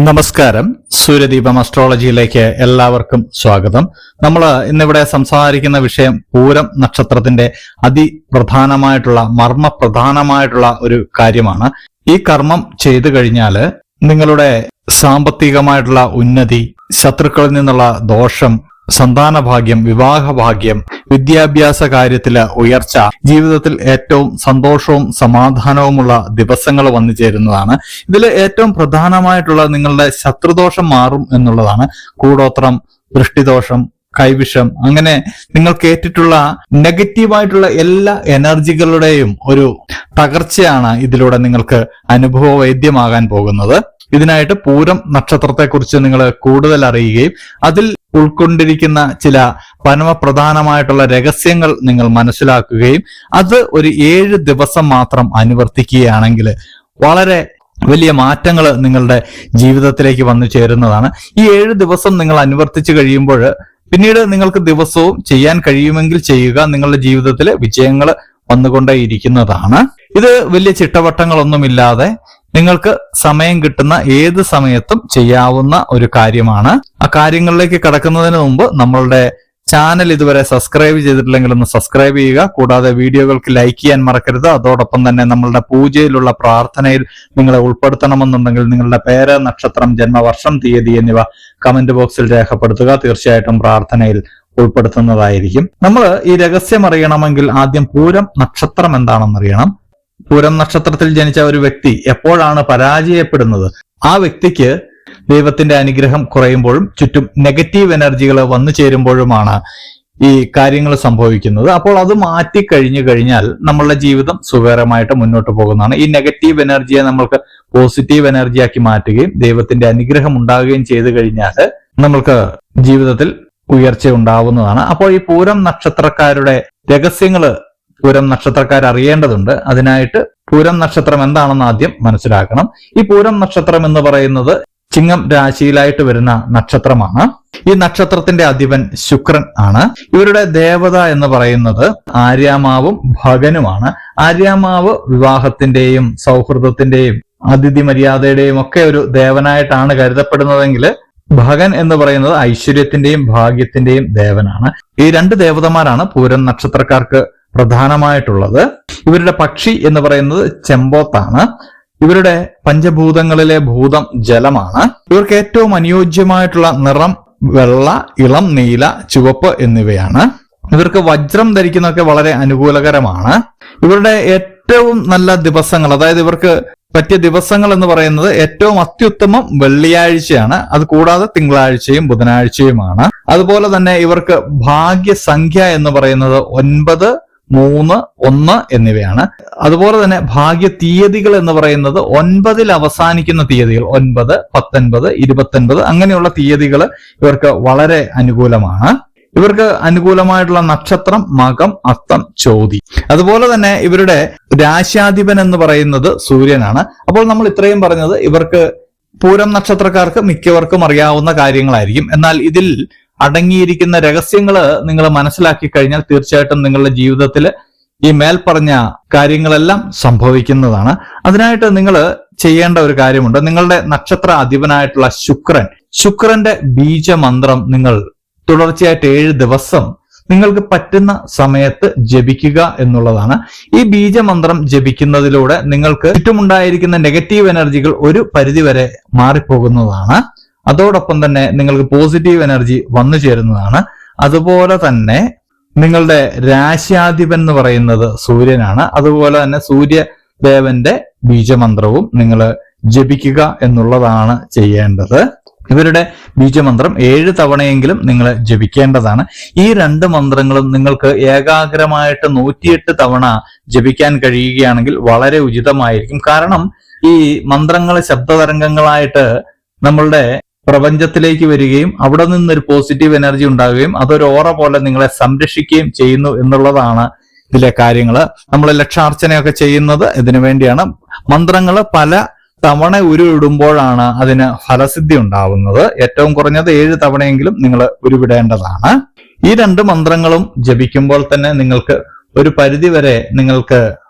നമസ്കാരം. സൂര്യദീപം അസ്ട്രോളജിയിലേക്ക് എല്ലാവർക്കും സ്വാഗതം. നമ്മൾ ഇന്നിവിടെ സംസാരിക്കുന്ന വിഷയം പൂരം നക്ഷത്രത്തിന്റെ അതിപ്രധാനമായിട്ടുള്ള മർമ്മപ്രധാനമായിട്ടുള്ള ഒരു കാര്യമാണ്. ഈ കർമ്മം ചെയ്തു കഴിഞ്ഞാൽ നിങ്ങളുടെ സാമ്പത്തികമായിട്ടുള്ള ഉന്നതി, ശത്രുക്കളിൽ നിന്നുള്ള ദോഷം, സന്താനഭാഗ്യം, വിവാഹഭാഗ്യം, വിദ്യാഭ്യാസ കാര്യത്തില് ഉയർച്ച, ജീവിതത്തിൽ ഏറ്റവും സന്തോഷവും സമാധാനവുമുള്ള ദിവസങ്ങൾ വന്നു ചേരുന്നതാണ്. ഇതിൽ ഏറ്റവും പ്രധാനമായിട്ടുള്ള നിങ്ങളുടെ ശത്രുദോഷം മാറും എന്നുള്ളതാണ്. കൂടോത്രം, ദൃഷ്ടിദോഷം, കൈവിഷം, അങ്ങനെ നിങ്ങൾ കേട്ടിട്ടുള്ള നെഗറ്റീവായിട്ടുള്ള എല്ലാ എനർജികളുടെയും ഒരു തകർച്ചയാണ് ഇതിലൂടെ നിങ്ങൾക്ക് അനുഭവവേദ്യമാകാൻ പോകുന്നത്. ഇതിനായിട്ട് പൂരം നക്ഷത്രത്തെക്കുറിച്ച് നിങ്ങൾ കൂടുതൽ അറിയുകയും അതിൽ ഉൾക്കൊണ്ടിരിക്കുന്ന ചില പരമപ്രധാനമായിട്ടുള്ള രഹസ്യങ്ങൾ നിങ്ങൾ മനസ്സിലാക്കുകയും അത് ഒരു 7 ദിവസം മാത്രം അനുവർത്തിക്കുകയാണെങ്കിൽ വളരെ വലിയ മാറ്റങ്ങൾ നിങ്ങളുടെ ജീവിതത്തിലേക്ക് വന്നു ചേരുന്നതാണ്. ഈ 7 ദിവസം നിങ്ങൾ അനുവർത്തിച്ചു കഴിയുമ്പോൾ പിന്നീട് നിങ്ങൾക്ക് ദിവസവും ചെയ്യാൻ കഴിയുമെങ്കിൽ ചെയ്യുക. നിങ്ങളുടെ ജീവിതത്തിൽ വിജയങ്ങൾ വന്നുകൊണ്ടേയിരിക്കുന്നതാണ്. ഇത് വലിയ ചിട്ടവട്ടങ്ങളൊന്നുമില്ലാതെ നിങ്ങൾക്ക് സമയം കിട്ടുന്ന ഏത് സമയത്തും ചെയ്യാവുന്ന ഒരു കാര്യമാണ്. ആ കാര്യങ്ങളിലേക്ക് കടക്കുന്നതിന് മുമ്പ് നമ്മളുടെ ചാനൽ ഇതുവരെ സബ്സ്ക്രൈബ് ചെയ്തിട്ടില്ലെങ്കിൽ ഒന്ന് സബ്സ്ക്രൈബ് ചെയ്യുക. കൂടാതെ വീഡിയോകൾക്ക് ലൈക്ക് ചെയ്യാൻ മറക്കരുത്. അതോടൊപ്പം തന്നെ നമ്മളുടെ പൂജയിലുള്ള പ്രാർത്ഥനയിൽ നിങ്ങളെ ഉൾപ്പെടുത്തണമെന്നുണ്ടെങ്കിൽ നിങ്ങളുടെ പേര്, നക്ഷത്രം, ജന്മവർഷം, തീയതി എന്നിവ കമന്റ് ബോക്സിൽ രേഖപ്പെടുത്തുക. തീർച്ചയായിട്ടും പ്രാർത്ഥനയിൽ ഉൾപ്പെടുത്തുന്നതായിരിക്കും. നമ്മൾ ഈ രഹസ്യം അറിയണമെങ്കിൽ ആദ്യം പൂരം നക്ഷത്രം എന്താണെന്നറിയണം. പൂരം നക്ഷത്രത്തിൽ ജനിച്ച ഒരു വ്യക്തി എപ്പോഴാണ് പരാജയപ്പെടുന്നത്? ആ വ്യക്തിക്ക് ദൈവത്തിന്റെ അനുഗ്രഹം കുറയുമ്പോഴും ചുറ്റും നെഗറ്റീവ് എനർജികൾ വന്നു ചേരുമ്പോഴുമാണ് ഈ കാര്യങ്ങൾ സംഭവിക്കുന്നത്. അപ്പോൾ അത് മാറ്റിക്കഴിഞ്ഞു കഴിഞ്ഞാൽ നമ്മളുടെ ജീവിതം സുഖകരമായിട്ട് മുന്നോട്ട് പോകുന്നതാണ്. ഈ നെഗറ്റീവ് എനർജിയെ നമ്മൾക്ക് പോസിറ്റീവ് എനർജിയാക്കി മാറ്റുകയും ദൈവത്തിന്റെ അനുഗ്രഹം ഉണ്ടാകുകയും ചെയ്തു കഴിഞ്ഞാൽ നമ്മൾക്ക് ജീവിതത്തിൽ ഉയർച്ച ഉണ്ടാവുന്നതാണ്. അപ്പോൾ ഈ പൂരം നക്ഷത്രക്കാരുടെ രഹസ്യങ്ങൾ പൂരം നക്ഷത്രക്കാർ അറിയേണ്ടതുണ്ട്. അതിനായിട്ട് പൂരം നക്ഷത്രം എന്താണെന്ന് ആദ്യം മനസ്സിലാക്കണം. ഈ പൂരം നക്ഷത്രം എന്ന് പറയുന്നത് ചിങ്ങം രാശിയിലായിട്ട് വരുന്ന നക്ഷത്രമാണ്. ഈ നക്ഷത്രത്തിന്റെ അധിപൻ ശുക്രൻ ആണ്. ഇവരുടെ ദേവത എന്ന് പറയുന്നത് ആര്യാമാവും ഭഗനുമാണ്. ആര്യാമാവ് വിവാഹത്തിന്റെയും സൗഹൃദത്തിന്റെയും അതിഥി മര്യാദയുടെയും ഒക്കെ ഒരു ദേവനായിട്ടാണ് കരുതപ്പെടുന്നതെങ്കിൽ ഭഗൻ എന്ന് പറയുന്നത് ഐശ്വര്യത്തിന്റെയും ഭാഗ്യത്തിന്റെയും ദേവനാണ്. ഈ 2 ദേവതമാരാണ് പൂരം നക്ഷത്രക്കാർക്ക് പ്രധാനമായിട്ടുള്ളത്. ഇവരുടെ പക്ഷി എന്ന് പറയുന്നത് ചെമ്പോത്താണ്. ഇവരുടെ പഞ്ചഭൂതങ്ങളിലെ ഭൂതം ജലമാണ്. ഇവർക്ക് ഏറ്റവും അനുയോജ്യമായിട്ടുള്ള നിറം വെള്ള, ഇളം നീല, ചുവപ്പ് എന്നിവയാണ്. ഇവർക്ക് വജ്രം ധരിക്കുന്നതൊക്കെ വളരെ അനുകൂലകരമാണ്. ഇവരുടെ ഏറ്റവും നല്ല ദിവസങ്ങൾ, അതായത് ഇവർക്ക് പറ്റിയ ദിവസങ്ങൾ എന്ന് പറയുന്നത് ഏറ്റവും അത്യുത്തമം വെള്ളിയാഴ്ചയാണ്. അത് കൂടാതെ തിങ്കളാഴ്ചയും ബുധനാഴ്ചയുമാണ്. അതുപോലെ തന്നെ ഇവർക്ക് ഭാഗ്യസംഖ്യ എന്ന് പറയുന്നത് 9, 3, 1 എന്നിവയാണ്. അതുപോലെ തന്നെ ഭാഗ്യ തീയതികൾ എന്ന് പറയുന്നത് 9-ൽ അവസാനിക്കുന്ന തീയതികൾ 9, 19, 29 അങ്ങനെയുള്ള തീയതികൾ ഇവർക്ക് വളരെ അനുകൂലമാണ്. ഇവർക്ക് അനുകൂലമായിട്ടുള്ള നക്ഷത്രം മകം, അത്തം, ചോതി. അതുപോലെ തന്നെ ഇവരുടെ രാശ്യാധിപൻ എന്ന് പറയുന്നത് സൂര്യനാണ്. അപ്പോൾ നമ്മൾ ഇത്രയും പറഞ്ഞത് ഇവർക്ക് പൂരം നക്ഷത്രക്കാർക്ക് മിക്കവർക്കും അറിയാവുന്ന കാര്യങ്ങളായിരിക്കും. എന്നാൽ ഇതിൽ അടങ്ങിയിരിക്കുന്ന രഹസ്യങ്ങൾ നിങ്ങൾ മനസ്സിലാക്കി കഴിഞ്ഞാൽ തീർച്ചയായിട്ടും നിങ്ങളുടെ ജീവിതത്തിൽ ഈ മേൽപ്പറഞ്ഞ കാര്യങ്ങളെല്ലാം സംഭവിക്കുന്നതാണ്. അതിനായിട്ട് നിങ്ങൾ ചെയ്യേണ്ട ഒരു കാര്യമുണ്ട്. നിങ്ങളുടെ നക്ഷത്ര അധിപനായിട്ടുള്ള ശുക്രന്റെ ബീജമന്ത്രം നിങ്ങൾ തുടർച്ചയായിട്ട് 7 ദിവസം നിങ്ങൾക്ക് പറ്റുന്ന സമയത്ത് ജപിക്കുക എന്നുള്ളതാണ്. ഈ ബീജമന്ത്രം ജപിക്കുന്നതിലൂടെ നിങ്ങൾക്ക് ചുറ്റുമുണ്ടായിരിക്കുന്ന നെഗറ്റീവ് എനർജികൾ ഒരു പരിധിവരെ മാറിപ്പോകുന്നതാണ്. അതോടൊപ്പം തന്നെ നിങ്ങൾക്ക് പോസിറ്റീവ് എനർജി വന്നു ചേരുന്നതാണ്. അതുപോലെ തന്നെ നിങ്ങളുടെ രാശ്യാധിപൻ എന്ന് പറയുന്നത് സൂര്യനാണ്. അതുപോലെ തന്നെ സൂര്യദേവന്റെ ബീജമന്ത്രവും നിങ്ങൾ ജപിക്കുക എന്നുള്ളതാണ് ചെയ്യേണ്ടത്. ഇവരുടെ ബീജമന്ത്രം 7 തവണയെങ്കിലും നിങ്ങൾ ജപിക്കേണ്ടതാണ്. ഈ 2 മന്ത്രങ്ങളും നിങ്ങൾക്ക് ഏകാഗ്രമായിട്ട് 108 തവണ ജപിക്കാൻ കഴിയുകയാണെങ്കിൽ വളരെ ഉചിതമായിരിക്കും. കാരണം ഈ മന്ത്രങ്ങൾ ശബ്ദതരംഗങ്ങളായിട്ട് നമ്മളുടെ പ്രപഞ്ചത്തിലേക്ക് വരികയും അവിടെ നിന്നൊരു പോസിറ്റീവ് എനർജി ഉണ്ടാവുകയും അതൊരു ഓറ പോലെ നിങ്ങളെ സംരക്ഷിക്കുകയും ചെയ്യുന്നു എന്നുള്ളതാണ് ഇതിലെ കാര്യങ്ങൾ. നമ്മൾ ലക്ഷാർച്ചനയൊക്കെ ചെയ്യുന്നത് ഇതിനു വേണ്ടിയാണ്. മന്ത്രങ്ങൾ പല തവണ ഉരുവിടുമ്പോഴാണ് അതിന് ഫലസിദ്ധി ഉണ്ടാവുന്നത്. ഏറ്റവും കുറഞ്ഞത് 7 തവണയെങ്കിലും നിങ്ങൾ ഉരുവിടേണ്ടതാണ്. ഈ 2 മന്ത്രങ്ങളും ജപിക്കുമ്പോൾ തന്നെ നിങ്ങൾക്ക് ഒരു പരിധിവരെ നിങ്ങൾക്ക്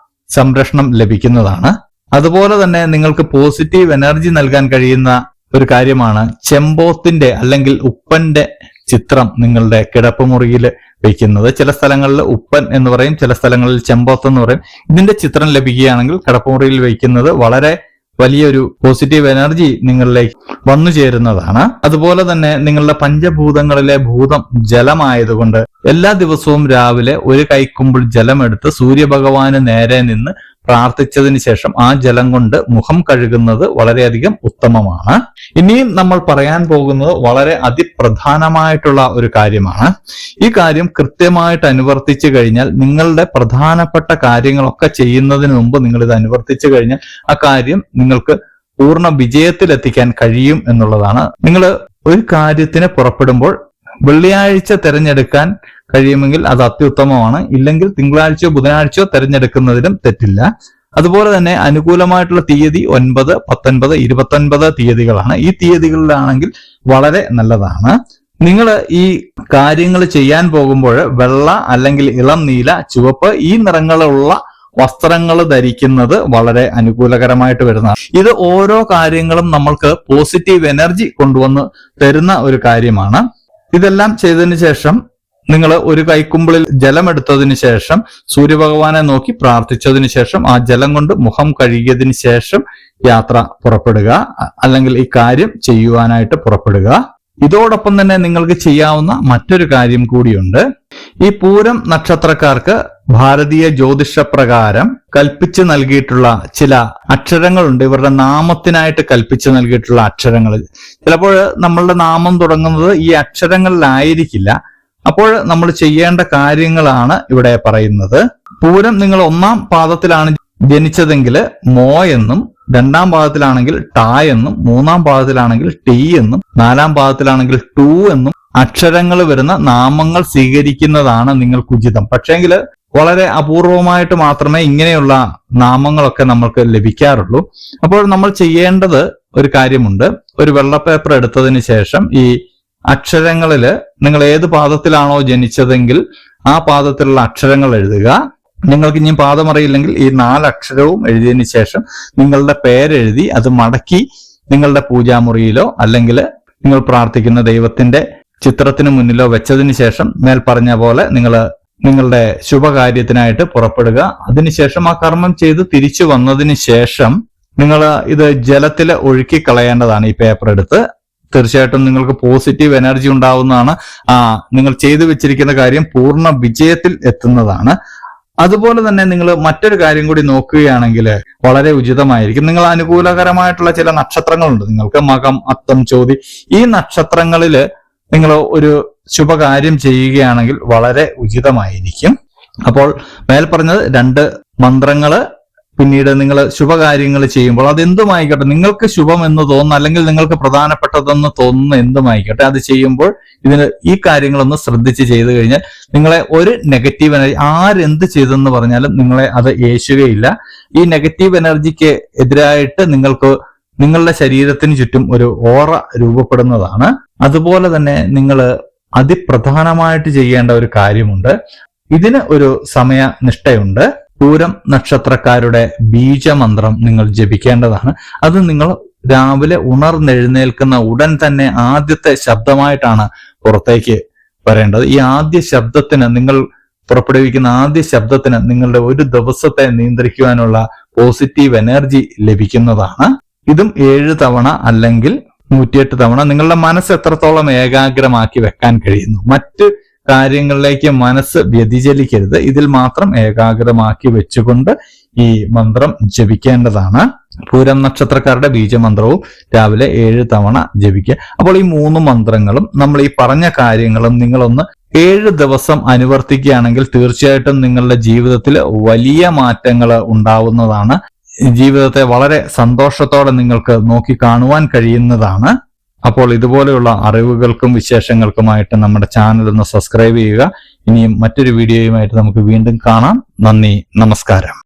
സംരക്ഷണം ലഭിക്കുന്നതാണ്. അതുപോലെ തന്നെ നിങ്ങൾക്ക് പോസിറ്റീവ് എനർജി നൽകാൻ കഴിയുന്ന ഒരു കാര്യമാണ് ചെമ്പോത്തിന്റെ അല്ലെങ്കിൽ ഉപ്പന്റെ ചിത്രം നിങ്ങളുടെ കിടപ്പുമുറിയിൽ വെക്കുന്നത്. ചില സ്ഥലങ്ങളിൽ ഉപ്പൻ എന്ന് പറയും, ചില സ്ഥലങ്ങളിൽ ചെമ്പോത്ത് എന്ന് പറയും. ഇതിന്റെ ചിത്രം ലഭിക്കുകയാണെങ്കിൽ കിടപ്പുമുറിയിൽ വയ്ക്കുന്നത് വളരെ വലിയൊരു പോസിറ്റീവ് എനർജി നിങ്ങളിലേക്ക് വന്നു ചേരുന്നതാണ്. അതുപോലെ തന്നെ നിങ്ങളുടെ പഞ്ചഭൂതങ്ങളിലെ ഭൂതം ജലമായതുകൊണ്ട് എല്ലാ ദിവസവും രാവിലെ ഒരു കൈക്കുമ്പിൾ ജലമെടുത്ത് സൂര്യഭഗവാന് നേരെ നിന്ന് പ്രാർത്ഥിച്ചതിന് ശേഷം ആ ജലം കൊണ്ട് മുഖം കഴുകുന്നത് വളരെയധികം ഉത്തമമാണ്. ഇനിയും നമ്മൾ പറയാൻ പോകുന്നത് വളരെ അതിപ്രധാനമായിട്ടുള്ള ഒരു കാര്യമാണ്. ഈ കാര്യം കൃത്യമായിട്ട് അനുവർത്തിച്ചു കഴിഞ്ഞാൽ നിങ്ങളുടെ പ്രധാനപ്പെട്ട കാര്യങ്ങളൊക്കെ ചെയ്യുന്നതിന് മുമ്പ് നിങ്ങൾ ഇത് അനുവർത്തിച്ചു കഴിഞ്ഞാൽ ആ കാര്യം നിങ്ങൾക്ക് പൂർണ്ണ വിജയത്തിലെത്തിക്കാൻ കഴിയും എന്നുള്ളതാണ്. നിങ്ങൾ ഒരു കാര്യത്തിന് പുറപ്പെടുമ്പോൾ വെള്ളിയാഴ്ച തിരഞ്ഞെടുക്കാൻ കഴിയുമെങ്കിൽ അത് അത്യുത്തമമാണ്. ഇല്ലെങ്കിൽ തിങ്കളാഴ്ചയോ ബുധനാഴ്ചയോ തിരഞ്ഞെടുക്കുന്നതിലും തെറ്റില്ല. അതുപോലെ തന്നെ അനുകൂലമായിട്ടുള്ള തീയതി 9, 19, 29 തീയതികളാണ്. ഈ തീയതികളിലാണെങ്കിൽ വളരെ നല്ലതാണ്. നിങ്ങൾ ഈ കാര്യങ്ങൾ ചെയ്യാൻ പോകുമ്പോൾ വെള്ള അല്ലെങ്കിൽ ഇളം നീല, ചുവപ്പ് ഈ നിറങ്ങളുള്ള വസ്ത്രങ്ങൾ ധരിക്കുന്നത് വളരെ അനുകൂലകരമായിട്ട് വരുന്നതാണ്. ഇത് ഓരോ കാര്യങ്ങളും നമ്മൾക്ക് പോസിറ്റീവ് എനർജി കൊണ്ടുവന്ന് തരുന്ന ഒരു കാര്യമാണ്. ഇതെല്ലാം ചെയ്തതിന് ശേഷം നിങ്ങൾ ഒരു കൈക്കുമ്പിളിൽ ജലമെടുത്തതിന് ശേഷം സൂര്യഭഗവാനെ നോക്കി പ്രാർത്ഥിച്ചതിന് ശേഷം ആ ജലം കൊണ്ട് മുഖം കഴുകിയതിന് ശേഷം യാത്ര പുറപ്പെടുക, അല്ലെങ്കിൽ ഈ കാര്യം ചെയ്യുവാനായിട്ട് പുറപ്പെടുക. ഇതോടൊപ്പം തന്നെ നിങ്ങൾക്ക് ചെയ്യാവുന്ന മറ്റൊരു കാര്യം കൂടിയുണ്ട്. ഈ പൂരം നക്ഷത്രക്കാർക്ക് ഭാരതീയ ജ്യോതിഷ പ്രകാരം കൽപ്പിച്ചു നൽകിയിട്ടുള്ള ചില അക്ഷരങ്ങളുണ്ട്. ഇവരുടെ നാമത്തിനായിട്ട് കൽപ്പിച്ചു നൽകിയിട്ടുള്ള അക്ഷരങ്ങൾ. ചിലപ്പോൾ നമ്മളുടെ നാമം തുടങ്ങുന്നത് ഈ അക്ഷരങ്ങളിലായിരിക്കില്ല. അപ്പോൾ നമ്മൾ ചെയ്യേണ്ട കാര്യങ്ങളാണ് ഇവിടെ പറയുന്നത്. പൂരം നിങ്ങൾ 1-ാം പാദത്തിലാണ് ജനിച്ചതെങ്കിൽ മോ എന്നും, 2-ാം പാദത്തിലാണെങ്കിൽ ട എന്നും, 3-ാം പാദത്തിലാണെങ്കിൽ ടി എന്നും, 4-ാം പാദത്തിലാണെങ്കിൽ ടു എന്നും അക്ഷരങ്ങൾ വരുന്ന നാമങ്ങൾ സ്വീകരിക്കുന്നതാണ് നിങ്ങൾക്ക് ഉചിതം. പക്ഷേങ്കിൽ വളരെ അപൂർവമായിട്ട് മാത്രമേ ഇങ്ങനെയുള്ള നാമങ്ങളൊക്കെ നമ്മൾക്ക് ലഭിക്കാറുള്ളൂ. അപ്പോൾ നമ്മൾ ചെയ്യേണ്ടത് ഒരു കാര്യമുണ്ട്. ഒരു വെള്ള പേപ്പർ എടുത്തതിന് ശേഷം ഈ അക്ഷരങ്ങളില് നിങ്ങൾ ഏത് പാദത്തിലാണോ ജനിച്ചതെങ്കിൽ ആ പാദത്തിലുള്ള അക്ഷരങ്ങൾ എഴുതുക. നിങ്ങൾക്ക് ഇനി പാദം അറിയില്ലെങ്കിൽ ഈ 4 അക്ഷരവും എഴുതിയതിന് ശേഷം നിങ്ങളുടെ പേരെഴുതി അത് മടക്കി നിങ്ങളുടെ പൂജാമുറിയിലോ അല്ലെങ്കിൽ നിങ്ങൾ പ്രാർത്ഥിക്കുന്ന ദൈവത്തിന്റെ ചിത്രത്തിന് മുന്നിലോ വെച്ചതിന് ശേഷം മേൽ പറഞ്ഞ പോലെ നിങ്ങൾ നിങ്ങളുടെ ശുഭകാര്യത്തിനായിട്ട് പുറപ്പെടുക. അതിനുശേഷം ആ കർമ്മം ചെയ്ത് തിരിച്ചു വന്നതിന് ശേഷം നിങ്ങൾ ഇത് ജലത്തിൽ ഒഴുക്കി കളയേണ്ടതാണ്. ഈ പേപ്പർ എടുത്ത് തീർച്ചയായിട്ടും നിങ്ങൾക്ക് പോസിറ്റീവ് എനർജി ഉണ്ടാവുന്നതാണ്. നിങ്ങൾ ചെയ്തു വെച്ചിരിക്കുന്ന കാര്യം പൂർണ്ണ വിജയത്തിൽ എത്തുന്നതാണ്. അതുപോലെ തന്നെ നിങ്ങൾ മറ്റൊരു കാര്യം കൂടി നോക്കുകയാണെങ്കിൽ വളരെ ഉചിതമായിരിക്കും. നിങ്ങൾ അനുകൂലകരമായിട്ടുള്ള ചില നക്ഷത്രങ്ങളുണ്ട്. നിങ്ങൾക്ക് മകം, അത്തം, ചോതി ഈ നക്ഷത്രങ്ങളിൽ നിങ്ങൾ ഒരു ശുഭകാര്യം ചെയ്യുകയാണെങ്കിൽ വളരെ ഉചിതമായിരിക്കും. അപ്പോൾ മേൽ പറഞ്ഞത് 2 മന്ത്രങ്ങള് പിന്നീട് നിങ്ങൾ ശുഭകാര്യങ്ങൾ ചെയ്യുമ്പോൾ അതെന്തുമായിക്കോട്ടെ, നിങ്ങൾക്ക് ശുഭം എന്ന് തോന്നുന്ന അല്ലെങ്കിൽ നിങ്ങൾക്ക് പ്രധാനപ്പെട്ടതെന്ന് തോന്നുന്ന എന്തുമായിക്കോട്ടെ അത് ചെയ്യുമ്പോൾ ഈ കാര്യങ്ങളൊന്ന് ശ്രദ്ധിച്ച് ചെയ്തു കഴിഞ്ഞാൽ നിങ്ങളെ ഒരു നെഗറ്റീവ് എനർജി ആരെന്ത് ചെയ്തെന്ന് പറഞ്ഞാലും നിങ്ങളെ അത് ഏശുകയില്ല. ഈ നെഗറ്റീവ് എനർജിക്ക് എതിരായിട്ട് നിങ്ങൾക്ക് നിങ്ങളുടെ ശരീരത്തിന് ചുറ്റും ഒരു ഓറ രൂപപ്പെടുന്നതാണ്. അതുപോലെ തന്നെ നിങ്ങൾ അതിപ്രധാനമായിട്ട് ചെയ്യേണ്ട ഒരു കാര്യമുണ്ട്. ഇതിന് ഒരു സമയനിഷ്ഠയുണ്ട്. പൂരം നക്ഷത്രക്കാരുടെ ബീജമന്ത്രം നിങ്ങൾ ജപിക്കേണ്ടതാണ്. അത് നിങ്ങൾ രാവിലെ ഉണർന്നെഴുന്നേൽക്കുന്ന ഉടൻ തന്നെ ആദ്യത്തെ ശബ്ദമായിട്ടാണ് പുറത്തേക്ക് വരേണ്ടത്. ഈ ആദ്യ ശബ്ദത്തിന് നിങ്ങൾ പുറപ്പെടുവിക്കുന്ന ആദ്യ ശബ്ദത്തിന് നിങ്ങളുടെ ഒരു ദിവസത്തെ നിയന്ത്രിക്കുവാനുള്ള പോസിറ്റീവ് എനർജി ലഭിക്കുന്നതാണ്. ഇതും 7 തവണ അല്ലെങ്കിൽ 108 തവണ നിങ്ങളുടെ മനസ്സ് എത്രത്തോളം ഏകാഗ്രമാക്കി വെക്കാൻ കഴിയുന്നു. മറ്റ് കാര്യങ്ങളിലേക്ക് മനസ്സ് വ്യതിചലിക്കരുത്. ഇതിൽ മാത്രം ഏകാഗ്രമാക്കി വെച്ചുകൊണ്ട് ഈ മന്ത്രം ജപിക്കേണ്ടതാണ്. പൂരം നക്ഷത്രക്കാരുടെ ബീജമന്ത്രവും രാവിലെ 7 തവണ ജപിക്കുക. അപ്പോൾ ഈ 3 മന്ത്രങ്ങളും നമ്മൾ ഈ പറഞ്ഞ കാര്യങ്ങളും നിങ്ങളൊന്ന് 7 ദിവസം അനുവർത്തിക്കുകയാണെങ്കിൽ തീർച്ചയായിട്ടും നിങ്ങളുടെ ജീവിതത്തിൽ വലിയ മാറ്റങ്ങൾ ഉണ്ടാവുന്നതാണ്. ജീവിതത്തെ വളരെ സന്തോഷത്തോടെ നിങ്ങൾക്ക് നോക്കി കാണുവാൻ കഴിയുന്നതാണ്. അപ്പോൾ ഇതുപോലെയുള്ള അറിവുകൾക്കും വിശേഷങ്ങൾക്കുമായിട്ട് നമ്മുടെ ചാനൽ ഒന്ന് സബ്സ്ക്രൈബ് ചെയ്യുക. ഇനിയും മറ്റൊരു വീഡിയോയുമായിട്ട് നമുക്ക് വീണ്ടും കാണാം. നന്ദി, നമസ്കാരം.